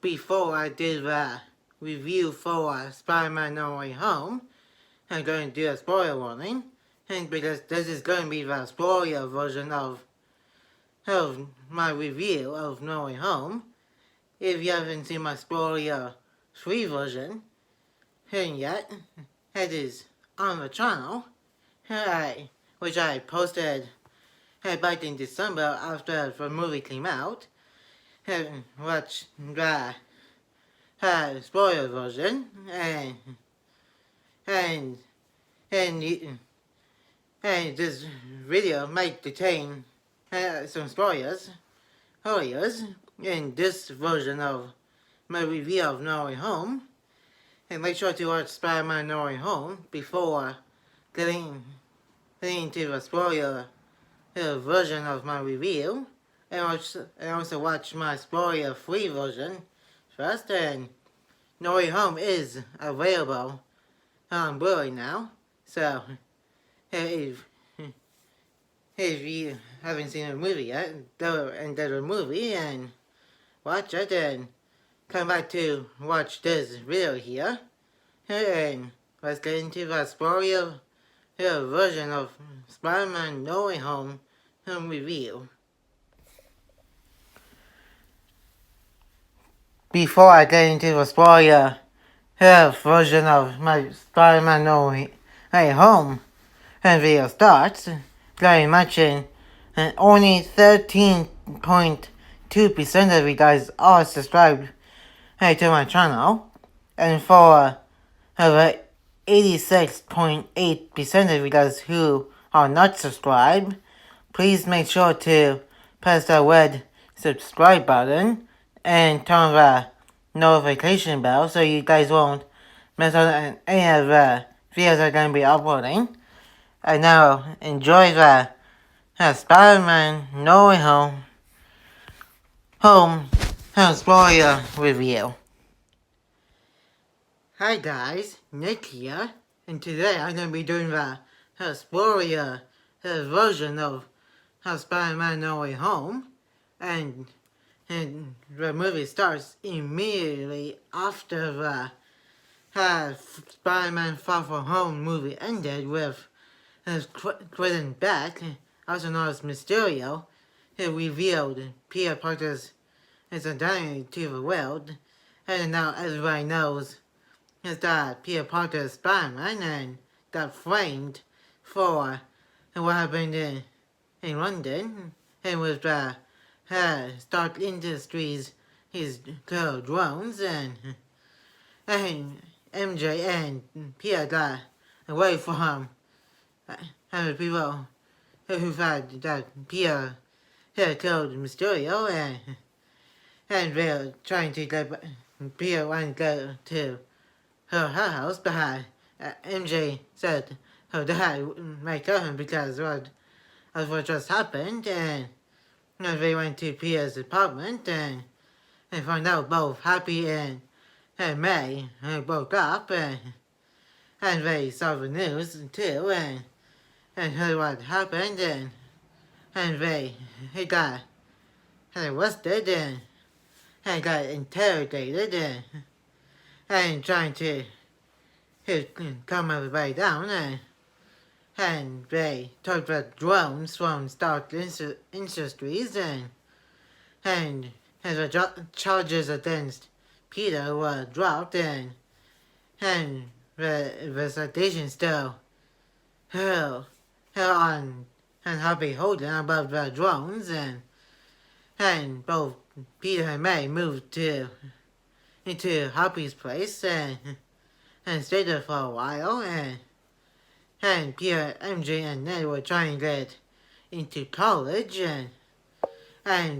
before I did the review for Spider-Man No Way Home, I'm going to do a spoiler warning, and because this is going to be the spoiler version of my review of No Way Home. If you haven't seen my spoiler-free version yet, it is on the channel, which I posted back in December after the movie came out. Watch the spoiler version, and this video might contain some spoilers in this version of my review of No Way Home. And make sure to watch Spider-Man No Way Home before getting into the spoiler version of my review. And also watch my spoiler-free version first. And No Way Home is available on Blu-ray now. So if you haven't seen the movie yet, go and get the movie and watch it, and come back to watch this video here. And let's get into the spoiler version of Spider-Man No Way Home review. Before I get into the spoiler version of my Spider-Man No Way Home video starts, let me mention only 13.2% of you guys are subscribed to my channel, and for 86.8% of you guys who are not subscribed, please make sure to press the red subscribe button and turn the notification bell so you guys won't miss out on any of the videos I'm going to be uploading. And now enjoy the Spider-Man No Way Home spoiler review. Hi guys, Nick here, and today I'm going to be doing the spoiler version of Spider-Man No Way Home, and the movie starts immediately after the Spider-Man Far From Home movie ended with Quentin Beck, also known as Mysterio, who revealed Peter Parker's identity to the world, and now everybody knows is that Peter Parker is Spider-Man and got framed for what happened in London, and with the Stark Industries, his drones, and MJ and Peter got away from people who thought that Peter had killed Mysterio, and they were trying to get Peter wanted to go to her house, but MJ said her dad might kill him because of what just happened, and they went to Peter's apartment and found out both Happy and May broke up, and they saw the news too, and heard what happened, and he got arrested and got interrogated and trying to calm everybody down, and they took the drones from Stark Industries, and the charges against Peter were dropped, and the citation still held on and Happy holding above the drones, and both Peter and May moved into Happy's place and stayed there for a while, and Peter, MJ, and Ned were trying to get into college, and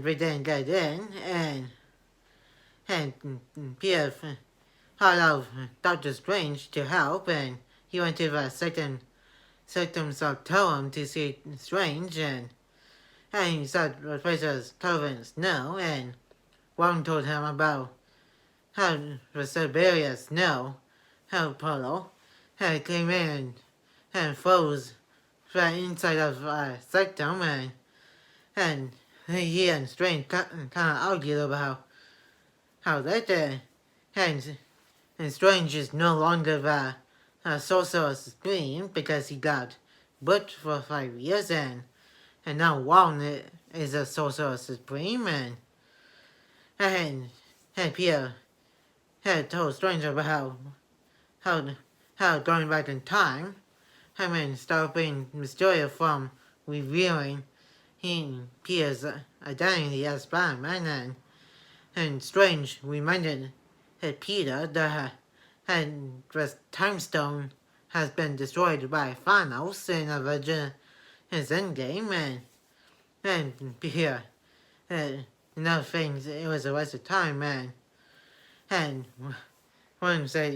they didn't get in, and Peter thought of Doctor Strange to help, and he went to the second Sanctorum to see Strange, and he saw the place was covered in snow, and Wong told him about how the Siberia snow, how puddle, came in and froze the inside of Sanctum, and he and Strange kind of argued about how later, and Strange is no longer the Sorcerer Supreme because he got booked for 5 years, and now Wong is a Sorcerer Supreme, and Pierre had told Strange about how going back in time, stopping Mysterio from revealing Pierre's identity as Spider-Man, and Strange reminded Peter that the Time Stone has been destroyed by Thanos in his Endgame, and Peter, another thing, it was a waste of time, and one said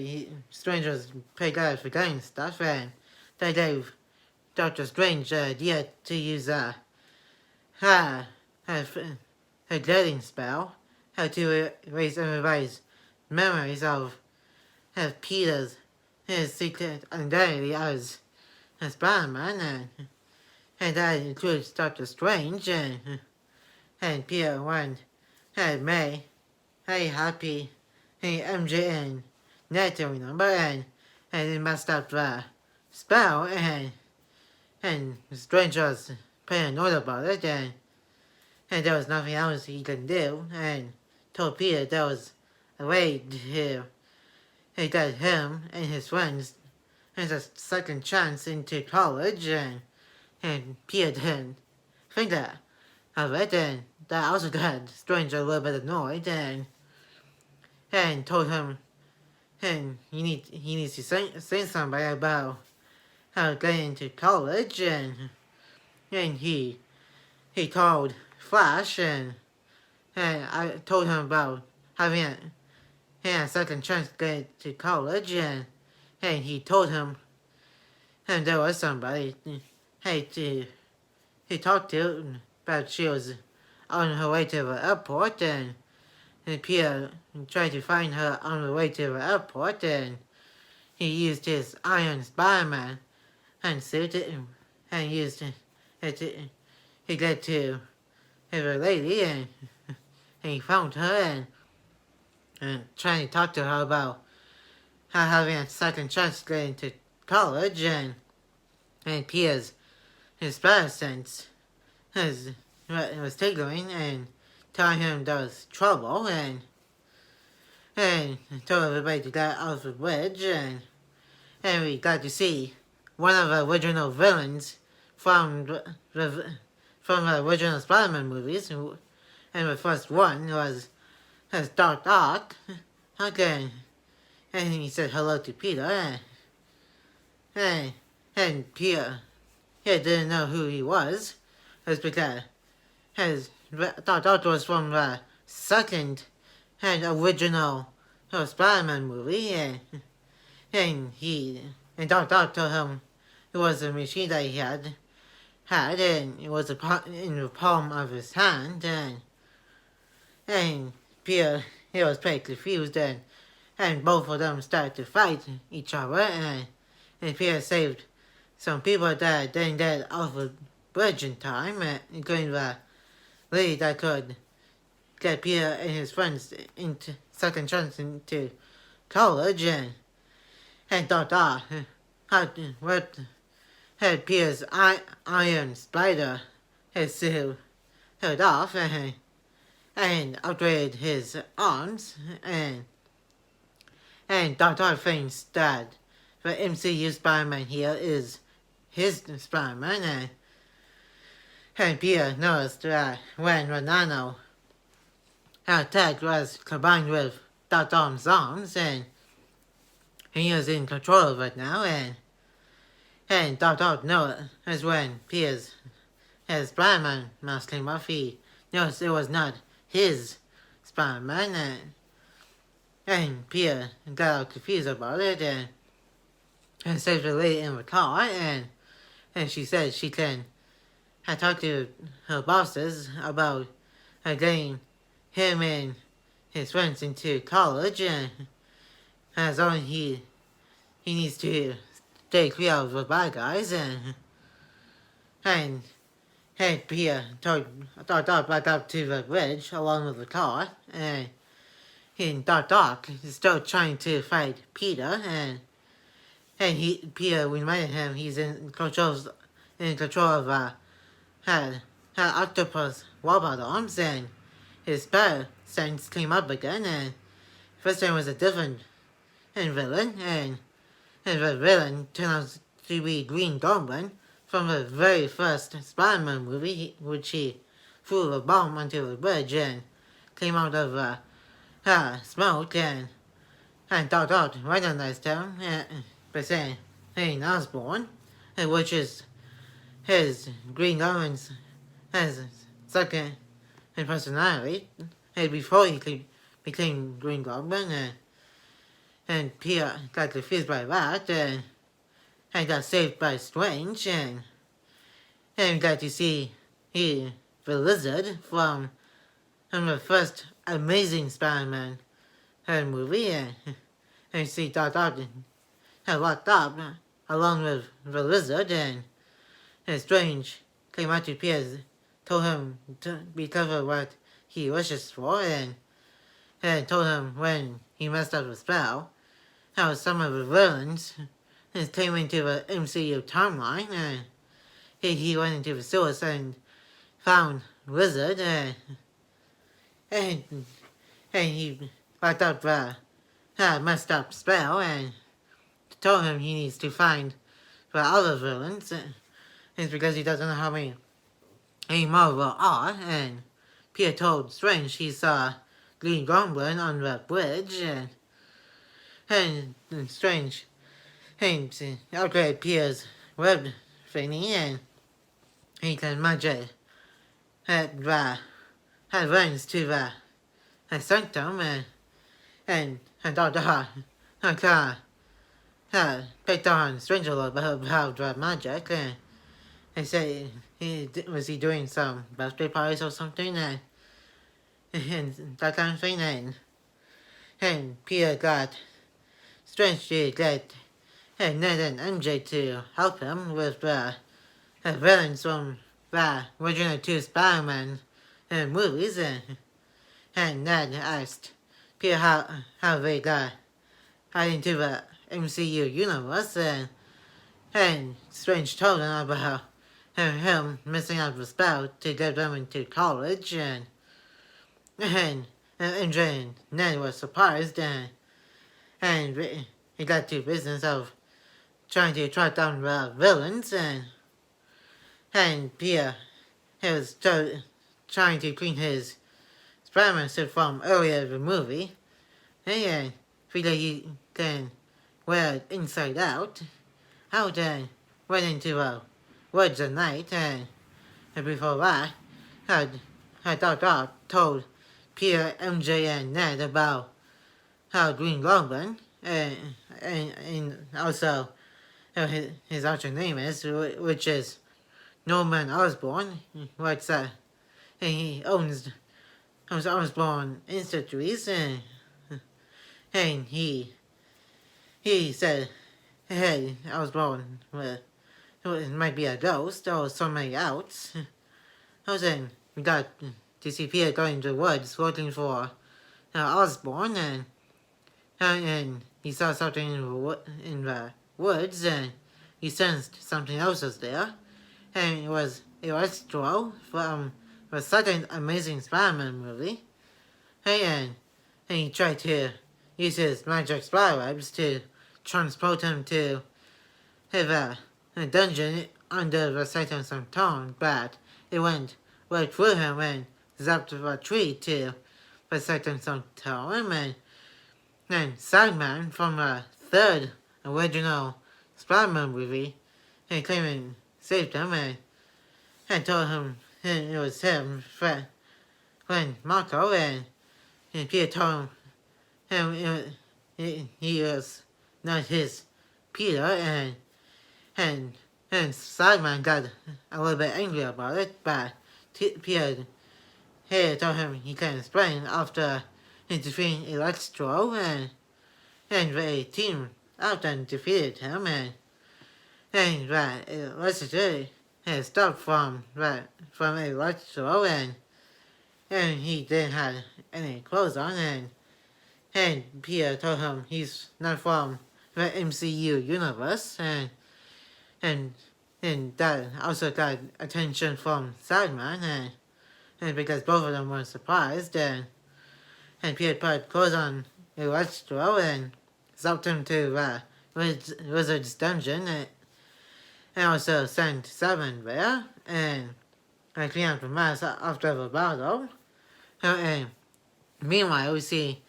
Strange was pretty good at forgetting stuff, and they gave Doctor Strange the idea to use her getting spell, how to erase everybody's memories of Peter's his secret identity as Spider-Man, and that includes Doctor Strange, and Peter went, and May, hey Happy, hey MJ, and Ned to remember, and he messed up the spell, and Strange was paranoid about it, and there was nothing else he could do, and told Peter there was a way to get him and his friends a second chance into college, and Peter didn't think that of it, and that also got Strange a little bit annoyed, and told him, and he needs to say somebody about how getting into college, and he called Flash, and I told him about having a second chance to get to college, and he told him, and there was somebody he talked to, but she was on her way to the airport, and Peter tried to find her on the way to the airport, and he used his Iron Spider-Man and suit and used it to get to the lady, and he found her, and trying to talk to her about how having a second chance to get into college, and Peter's his spider sense was tingling, and telling him there was trouble, and told everybody to get off the bridge, and we got to see one of the original villains from the original Spider-Man movies, and the first one was Doc Ock. Okay, and he said hello to Peter, and Peter didn't know who he was. It was because Doc Ock was from the second and original Spider-Man movie, and Doc Ock told him it was a machine that he had, and it was in the palm of his hand, and Peter, he was pretty confused, and both of them started to fight each other, and Peter saved some people that didn't get off the bridge in time, including the lady that could get Peter and his friends into second chance into college, and Doc Ock had Peter's iron spider suit off, and upgraded his arms, and Doc Ock thinks that the MCU Spider-Man here is his Spider-Man, and Peter noticed that when the nano attack was combined with Doc Ock's arms, and he was in control of it now, and Doc Ock noticed when Peter's Spider-Man mask came off, he noticed it was not his Spider-Man, and Peter got all confused about it, and saved the lady in the car, and she said she can talk to her bosses about getting him and his friends into college, and as long as he needs to stay clear of the bad guys, and Peter told Doc back up to the bridge along with the car, and in Doc is still trying to fight Peter, and Peter reminded him he's in control of had octopus robot arms, and his spell sense came up again, and first time was a different villain, and the villain turned out to be Green Goblin from the very first Spider-Man movie, which he threw a bomb onto a bridge and came out of smoke, and Doc recognized him by saying, "Hey, Osborn," which is his Green Goblin's his second personality, and before he became Green Goblin, and Peter got defeated by that, and got saved by Strange, and got to see the Lizard from the first Amazing Spider-Man movie, and see Doc had locked up along with the Lizard, and Strange came out to Peter, told him to be careful what he wishes for, and told him when he messed up the spell, how some of the villains came into the MCU timeline, and he went into the sewers and found Lizard, and he locked up the messed up spell, and told him he needs to find the other villains. It's because he doesn't know how many more there are, and Peter told Strange he saw Green Goblin on the bridge, and Strange upgraded Peter's web thingy, and he can magic had runs to the sanctum, and Dr. picked on Strange a little bit about the magic, and said was he doing some birthday parties or something, and that kind of thing, and Peter got Strange to get Ned and MJ to help him with the villains from the original two Spider-Man movies, and Ned asked Peter how they got into the MCU universe, and Strange told him about him missing out the spell to get them into college, and MJ and Ned were surprised, and he got to business of trying to track down the villains, and Peter was trying to clean his Spider-Man suit from earlier in the movie, and figured he can wear it inside out. Out and went into the woods at night, and before that, Doc told Peter, MJ, and Ned about how Green Goblin, and also his actual name is, which is Norman Osborn, and he owns Osborn Industries, and he said, "Hey, Osborn, it might be a ghost or somebody else." Then we got to see Peter going to the woods looking for Osborn, and he saw something in the woods, and he sensed something else was there, and it was Electro from the second Amazing Spider-Man movie, and he tried to use his magic spiderwebs to transport him to a dungeon under the Sanctum Sanctorum, but it went right through him and zapped the tree to the Sanctum Sanctorum, and Sandman from the third original Spider-Man movie, and came and saved him, and told him it was him, when Marco, and Peter told him he was not his Peter, and Sandman got a little bit angry about it, but Peter told him he can explain after defeating Electro, and the team out and defeated him, and Electro had stopped from Electro, and he didn't have any clothes on, and Peter told him he's not from the MCU universe, and and that also got attention from Sandman, and because both of them were surprised, and Peter put clothes on Electro and helped him to Wizard's dungeon, and also sent Seven there, and clean up the mess after the battle. And meanwhile, we see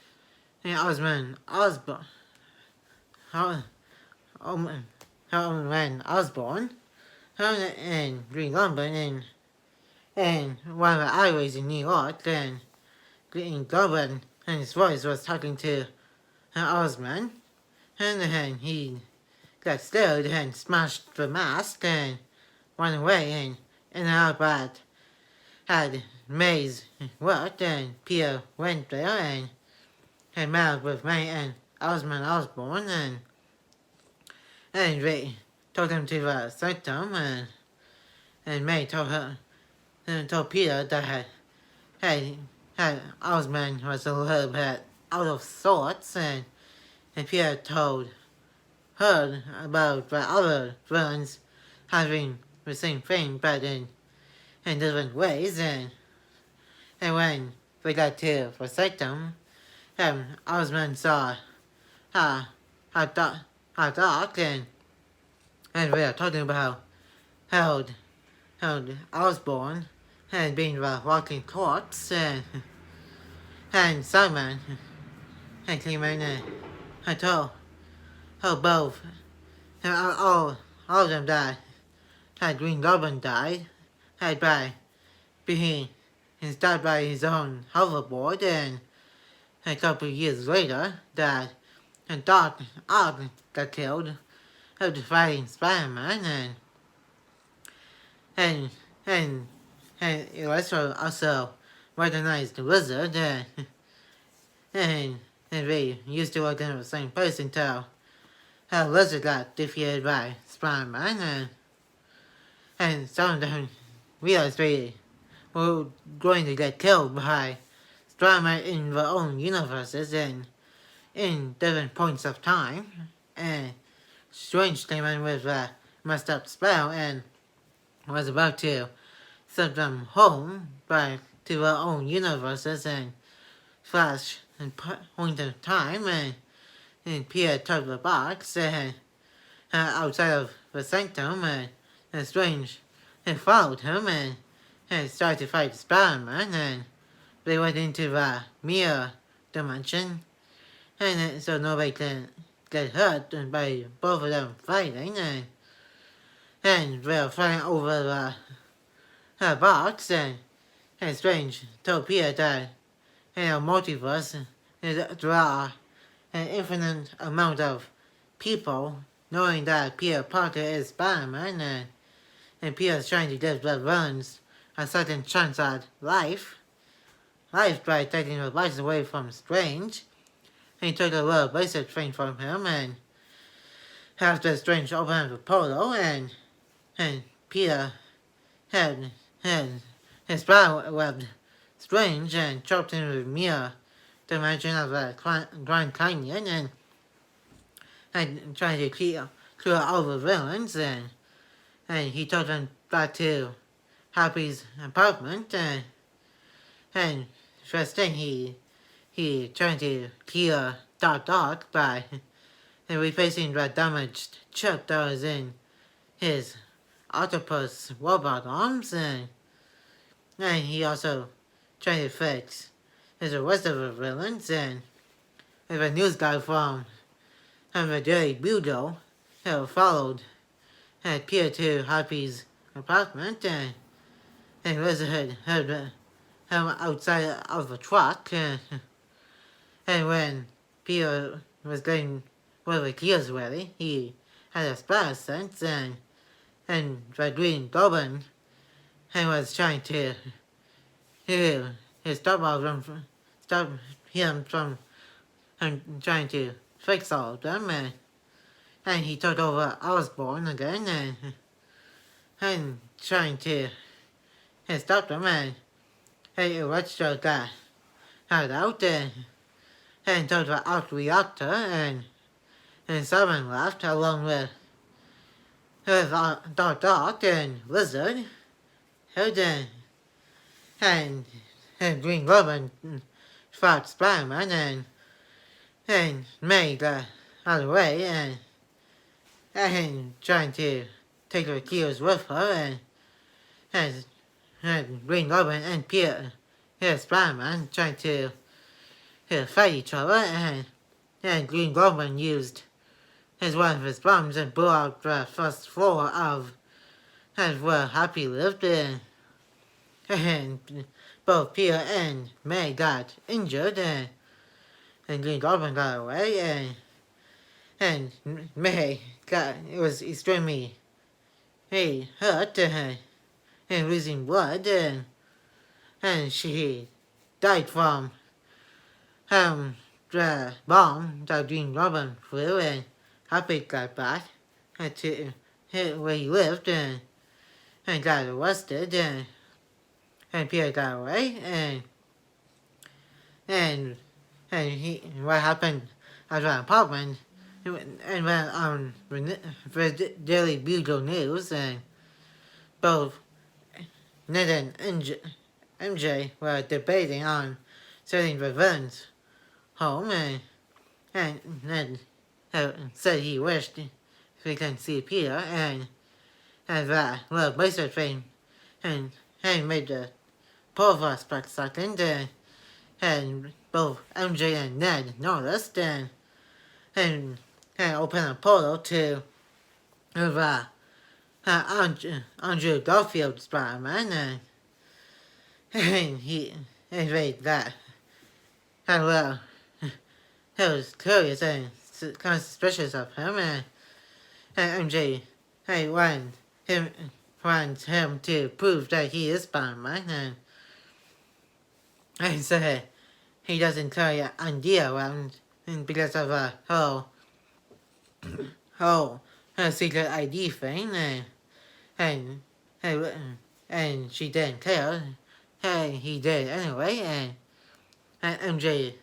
Osman Osborn, Osborn, and Green Goblin, and one of the alleyways in New York, and Green Goblin, and his voice was talking to Osman, and then he got scared and smashed the mask and ran away, and in and out but had May's worked, and Peter went there and met up with May and Osman Osborn, and they told him to the sanctum, and May told Peter that Osman was a little bit out of sorts, and Peter told her about the other villains having the same thing, but in different ways, and when they got to the sanctum, Osman saw how dark, and we are talking about how Osborn had been the walking corpse, and Simon came in and told how both all of them died. Had Green Goblin died, had by being installed by his own hoverboard, and a couple of years later that Doc Ock got killed after fighting Spider-Man, and Electro also recognized the Wizard, and they used to work in the same place until Lizard got defeated by Spider-Man, and some of them realized they were going to get killed by Spider-Man in their own universes and in different points of time, and Strange came in with a messed up spell and was about to send them home back to their own universes and Flash and point of time, and Peter took the box outside of the sanctum, and Strange followed him and started to fight Spider-Man, and they went into the mirror dimension, and so nobody can get hurt by both of them fighting, and they were fighting over the box, and Strange told Peter that in a multiverse there are an infinite amount of people knowing that Peter Parker is Spider-Man, and Peter's trying to give the villains a second chance at life by taking the lives away from Strange. And he took a little basic thing from him, and after Strange opened the portal, and Peter had his spider webbed Strange and choked him with mirror dimension of the Grand Canyon, and trying to clear all the villains, and he took them back to Happy's apartment, and first thing he tried to clear Doc by replacing the damaged chip that was in his octopus robot arms, and he also tried to fix the rest of the villains, and a news guy from the Daily Bugle followed Peter to Happy's apartment, and Lizard had him outside of the truck, and when Peter was getting one of the gears ready, he had a spider sense, and the Green Goblin was trying to stop him from trying to fix all of them, and he took over Osborn again, and trying to stop them, and Electro got out, and talked about Arc Reactor, and Simon left along with Dot and Lizard, Hilton, and Green Goblin fought Spider-Man and made out of the way and trying to take the kills with her and Green Goblin and Peter Spider-Man trying to fight each other and Green Goblin used one of his bombs and blew out the first floor of where Happy lived and both Peter and May got injured and Green Goblin got away and May was extremely hurt and losing blood and she died from the bomb that Green Goblin flew and Happy got back to where he lived and got arrested and Peter got away and what happened at the apartment and went on the Daily Bugle News and both Ned and MJ were debating on sending the villains home and Ned said he wished we can see Peter and that little bracelet thing and made the both of us back second and both MJ and Ned noticed and opened a portal to Andrew Garfield's Spider-Man and he made that well he was curious and kind of suspicious of him and MJ wants him to prove that he is Spider-Man and so he doesn't carry an idea around and because of a whole secret ID thing and she didn't care. Hey, he did anyway and MJ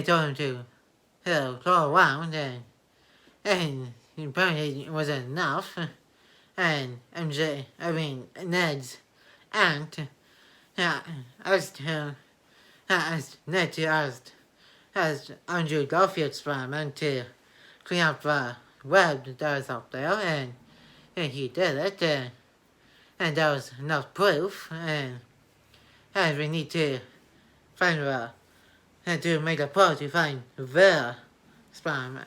told him to go around and apparently it wasn't enough and Ned's aunt asked Ned to ask Andrew Garfield's Spider-Man to clean up the web that was up there and he did it and that was enough proof and we need to find to make a pull to find the Spider-Man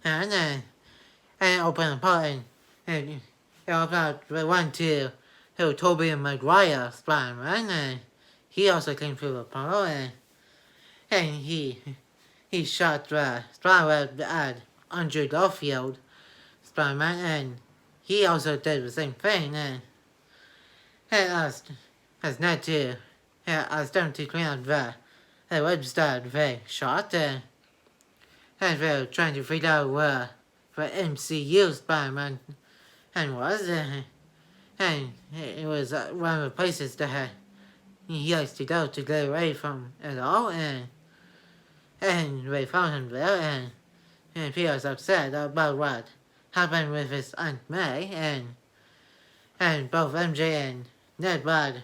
and open a portal and open up the one to Tobey Maguire Spider-Man and he also came through the portal and he shot the spiderweb at Andrew Garfield Spider-Man and he also did the same thing and asked Ned to asked them to clean up the webs that they shot and they were trying to figure out where the MCU Spider-Man was and it was one of the places that he likes to go to get away from it all and they found him there and Peter was upset about what happened with his Aunt May and both MJ and Ned bought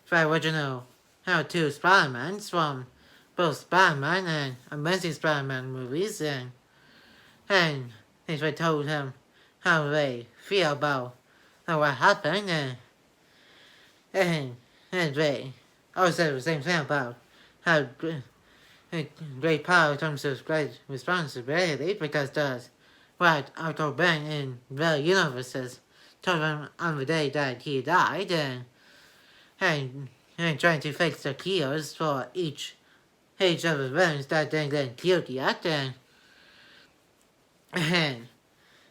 the original two Spider-Mans from both Spider-Man and Amazing Spider-Man movies and they told him how they feel about what happened and they also said the same thing about how great power comes with great responsibility because that's what Uncle Ben in the universes told him on the day that he died and trying to fix the cures for each of the villains that didn't get killed yet and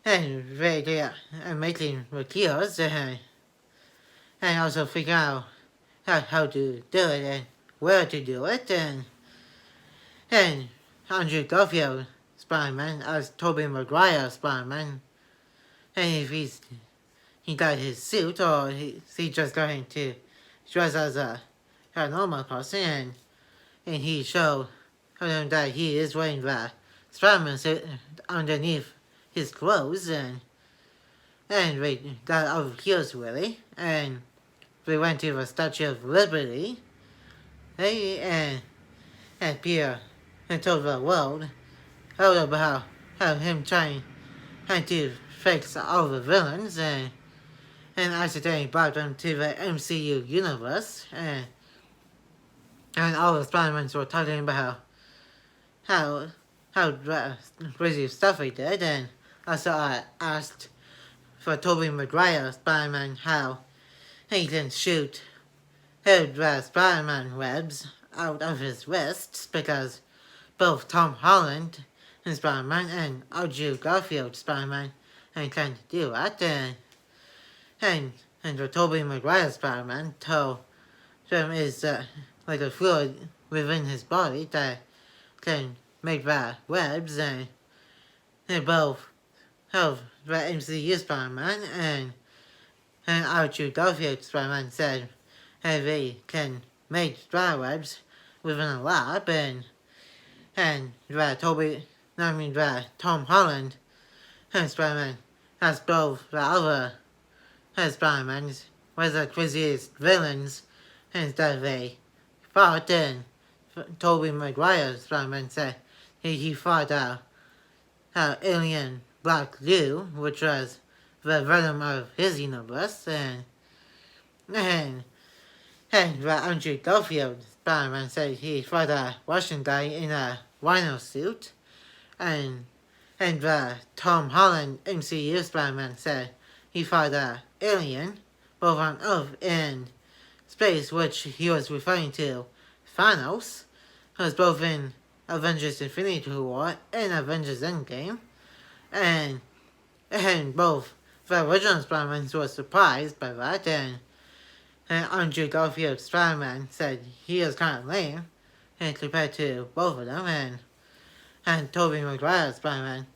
they are making the cures and also figure out how to do it and where to do it and Andrew Garfield Spider-Man as Tobey Maguire Spider-Man and if he got his suit or he's just going to dress as a normal person and he showed that he is wearing the Spider-Man suit underneath his clothes, and we got out of heels really, and we went to the Statue of Liberty, and Peter told the world about how him trying to fix all the villains and accidentally brought them to the MCU universe, and all the Spider-Mans were talking about how crazy stuff he did, and also I asked for Tobey Maguire Spider-Man how he can shoot the Spider-Man webs out of his wrists, because both Tom Holland and Spider-Man and Andrew Garfield Spider-Man can do that, and the Tobey Maguire Spider-Man told them is like a fluid within his body that can make the webs, and they both have the MCU Spider-Man and Andrew Garfield Spider-Man said they can make spider webs within a lab, and the Tom Holland and Spider-Man has both the other Spider-Mans were the craziest villains, and that they fought, and Tobey Maguire Spider-Man said he fought alien Black Goo, which was the venom of his universe, and Andrew Garfield Spider-Man said he fought a Russian guy in a rhino suit, and the Tom Holland MCU Spider-Man said he fought a alien both on Earth and space, which he was referring to Thanos, who was both in Avengers Infinity War and Avengers Endgame, and both the original Spider-Man were surprised by that, and Andrew Garfield Spider-Man said he was kind of lame compared to both of them, and Tobey Maguire Spider-Man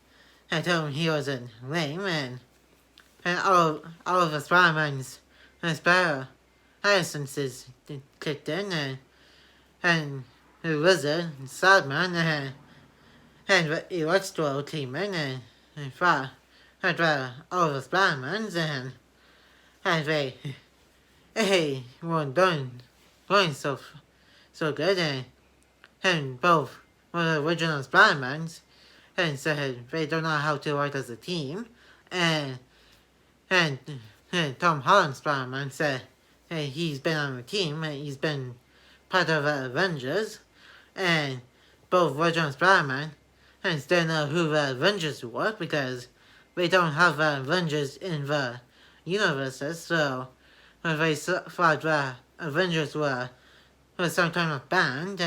told him he wasn't lame, and all of the Spider-Man's spare licenses kicked in, and the Lizard, Sandman, and the Electro came in and fought all the Spider-Mans, and they weren't doing so good, and both were the original Spider-Mans, and said they don't know how to work as a team, and Tom Holland Spider-Man said he's been on the team, he's been part of the Avengers, and both original Spider-Man and still know who the Avengers were, because they don't have the Avengers in the universes, so when they thought the Avengers were some kind of band,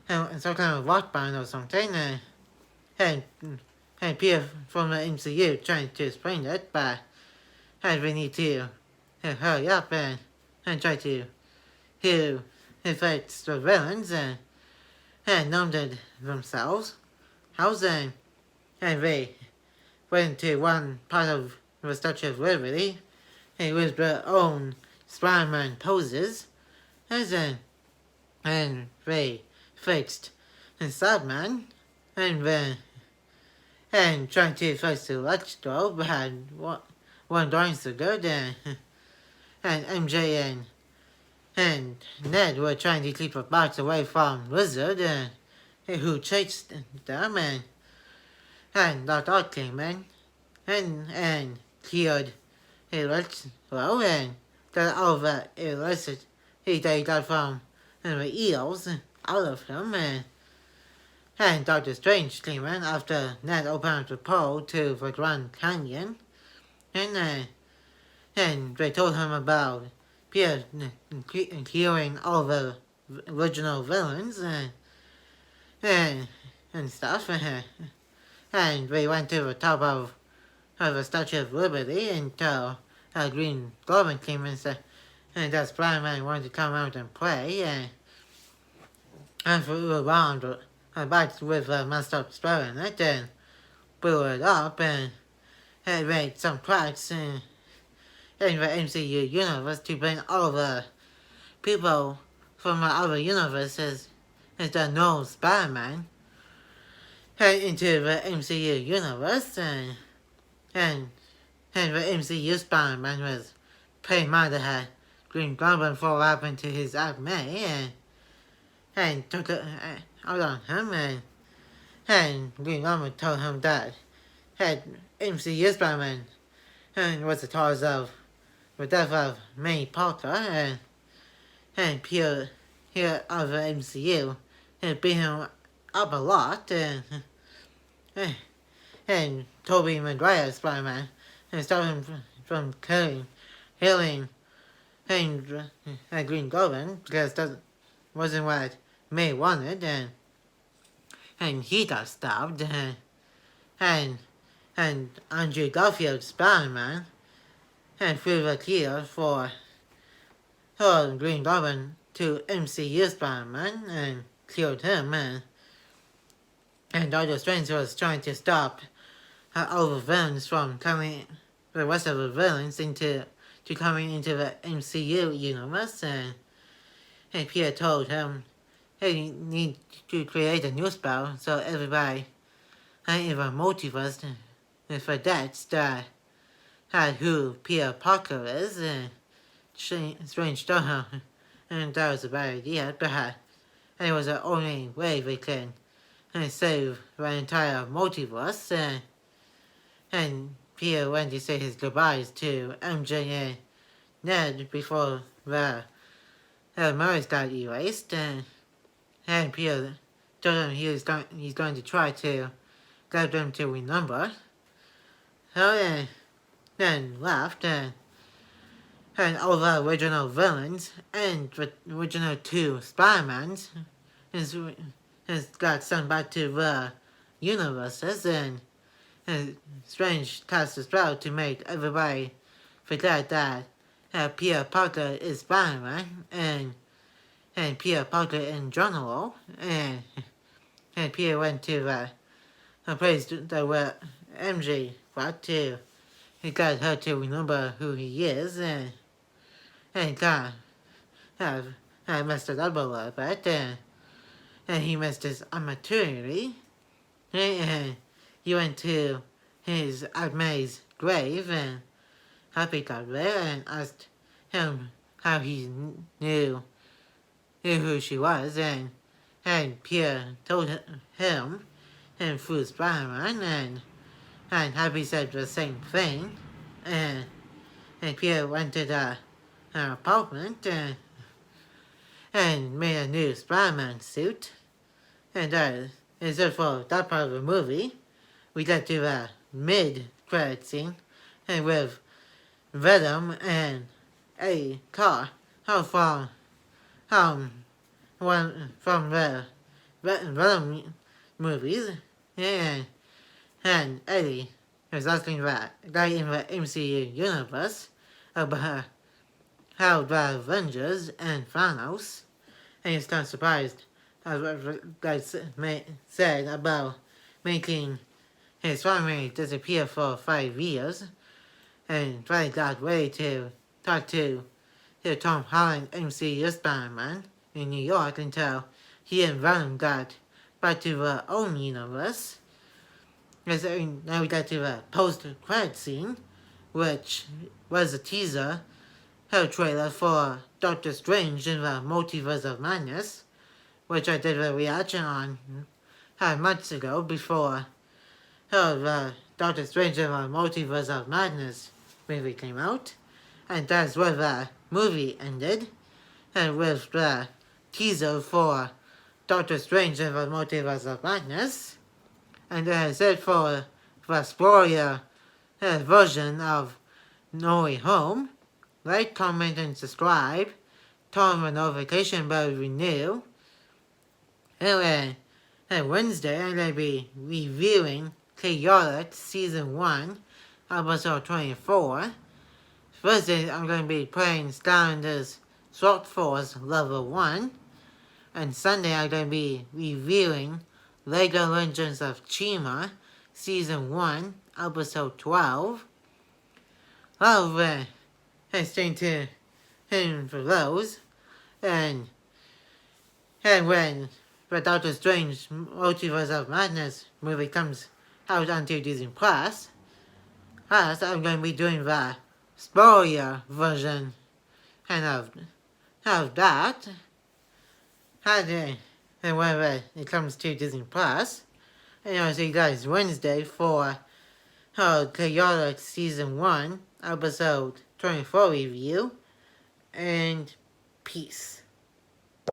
and some kind of rock band or something, and Peter from the MCU trying to explain it, but we need to hurry up and try to fight the villains, and numbed themselves. And they went to one part of the Statue of Liberty with their own Spider-Man poses, and they fixed Sandman, and trying to fix the Electro, but one doing so good, and MJ and Ned were trying to keep a box away from Lizard, who chased them, and Doc Ock came in and killed Electro, and got all the electricity they got from the eels out of him, and Doctor Strange came in after Ned opened up the portal to the Grand Canyon, and they told him about Peter killing all the original villains, and stuff, and they went to the top of the Statue of Liberty until Green Goblin came in and said that Spider-Man wanted to come out and play, and flew around a bike with a messed up spell in it, and blew it up, and it made some cracks in the MCU universe to bring all the people from the other universes is the no Spider-Man head into the MCU universe, and the MCU Spider-Man was pretty mad at Green Goblin for what happened to his Aunt May, and took it out on him, and Green Goblin told him that MCU Spider-Man was the cause of the death of May Parker, and Peter here of the MCU beat him up a lot, and Tobey Maguire Spider-Man stopped him from killing Green Goblin because that wasn't what May wanted, and he got stopped, and Andrew Garfield Spider-Man threw the key for Green Goblin to MCU Spider-Man and killed him, and Doctor Strange was trying to stop all the villains from coming, the rest of the villains coming into the MCU universe, and Peter told him, hey, you need to create a new spell so everybody in the multiverse forgets who Peter Parker is, Strange told him, and that was a bad idea, but it was the only way we can save the entire multiverse, and Peter went to say his goodbyes to MJ and Ned before the memories got erased, and Peter told him he's going to try to get them to remember. So then left, and all the original villains and the original two Spider-Mans got sent back to the universes, and Strange cast a spell to make everybody forget that Peter Parker is Spider-Man, and Peter Parker in general, and Peter went to the place that where MJ got to. He got her to remember who he is, and got messed it up a little bit, and he messed his opportunity, and he went to his Aunt May's grave, and Happy got there and asked him how he knew who she was, and Pierre told him, and through Spider-Man, and Happy said the same thing, and Pierre went to the apartment, and made a new Spider-Man suit, and is it for that part of the movie. We get to the mid-credit scene, and with Venom and a car, from the Venom movies, and Eddie is asking that guy in the MCU universe about how the Avengers and Thanos, and he's kind of surprised as the guy said about making his family disappear for 5 years, and finally got ready to talk to Tom Holland MCU Spider-Man in New York until he and Venom got back to their own universe. And now we got to the post-credit scene, which was a teaser trailer for Doctor Strange in the Multiverse of Madness, which I did a reaction on months ago before the Doctor Strange in the Multiverse of Madness movie came out. And that's where the movie ended, and with the teaser for Doctor Strange in the Multiverse of Madness. And then I said for the spoiler version of No Way Home, like, comment, and subscribe. Turn on the notification bell if you're new. And Wednesday, I'm going to be reviewing Chaotic Season 1, Episode 24. Thursday, I'm going to be playing Skylanders Sword Force Level 1. And Sunday, I'm going to be reviewing LEGO Legends of Chima Season 1, Episode 12. Stay tuned for those. And when but Doctor Strange Multiverse of Madness movie comes out onto Disney Plus. Plus, I'm going to be doing the spoiler version of that. And whenever it comes to Disney Plus. And I'll see you guys Wednesday for Chaotic Season 1, Episode 24 review. And peace.